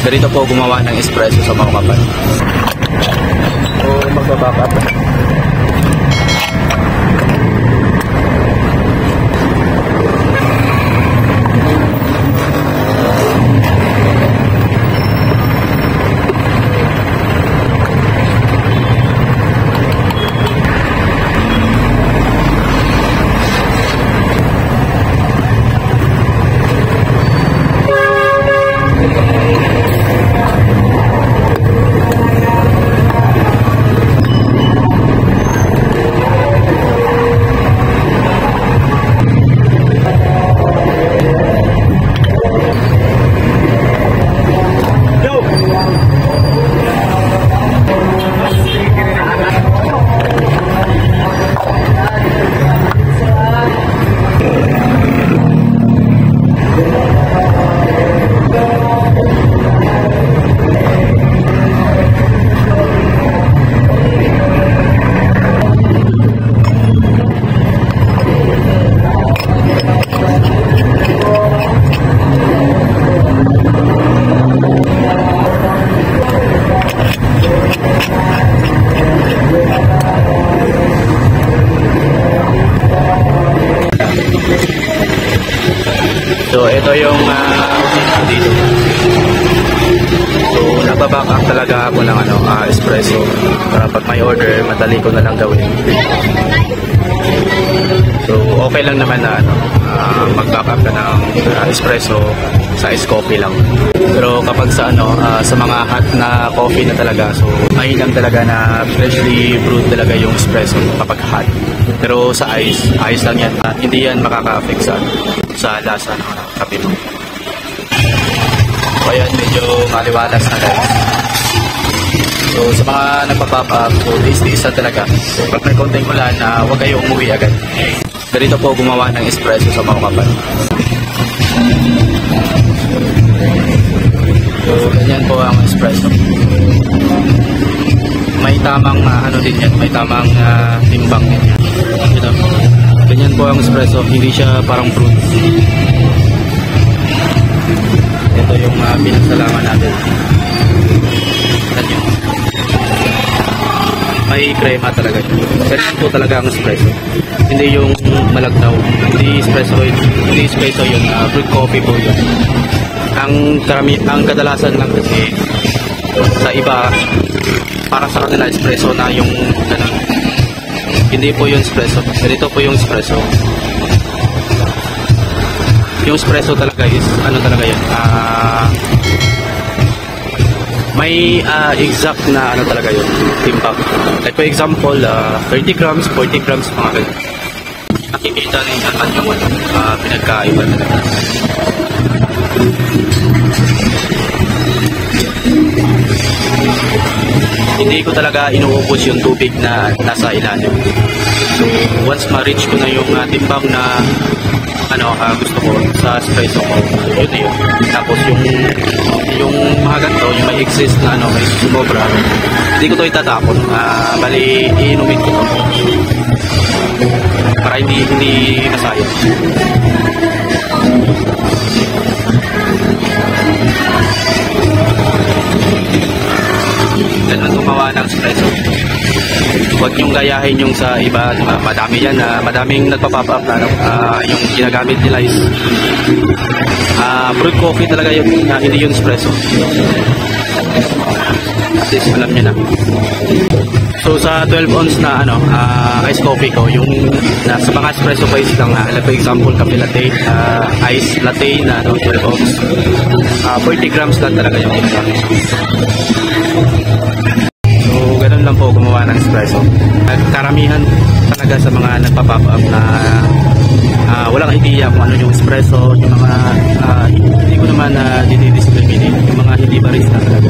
Ganito po gumawa ng espresso sa mga kapal. So, magbaback up. So, ito yung dito. So, nagbaback up talaga ako ng espresso para pag may order, madali ko na lang gawin. So, okay lang naman na mag-back up ka ng espresso sa ice coffee lang. Pero kapag sa sa mga hot na coffee na talaga, so mainam talaga na freshly brewed talaga yung espresso kapag hot. Pero sa ice lang yan. Hindi yan makaka-affect sa lasa ng kape mo. So ayan, medyo maliwalas na guys. So sa mga nagpa-pop up, so taste talaga. So pag may konting ulan, huwag kayo umuwi agad. Ganito po gumawa ng espresso sa mga kapal. So ganyan po ang espresso. May tamang din yan, may tamang timbang din yan. Ganyan po ang espresso, hindi siya parang fruit. Ito yung pinagsalaman natin. Ganyan. May crema talaga. Ganyan po talaga ang espresso. Hindi yung malagnaw. Hindi espresso yun. Brewed coffee po yun. Ang kadalasan lang kasi sa iba, para sa kanila espresso na yung ganun. Hindi po yung espresso. Ganito po yung espresso. Yung espresso talaga is talaga yan. May exact na talaga yun. Timbang. Like for example, 30 grams, 40 grams, mga ganun. Nakikita na yung pinagkaiba talaga. Hindi ko talaga inuubos yung tubig na nasa ilalim. So, once ma-reach ko na yung timbang na gusto ko sa espresso ko, yun na yun. Tapos yung mga ganito, yung may excess na may sumobra, hindi ko to itatapon. Bali, iinumin ko to para hindi masayang. Ganun gumawa ng espresso. Huwag yung gayahin yung sa iba, madami yan, madaming nagpa-pop up na yung ginagamit nila is brewed coffee talaga yun, hindi yun espresso. At least alam nyo na. So sa 12 ounce na ice coffee ko, yung sa mga espresso base lang, like for example cafe latte, ice latte na 12 ounce, 40 grams lang talaga yung ginagamit. So ganun lang po gumawa ng espresso. Karamihan talaga sa mga nagpa-pop up na walang idea kung ano yung espresso, yung mga hindi ko naman dinidiscriminate, yung mga hindi barista talaga.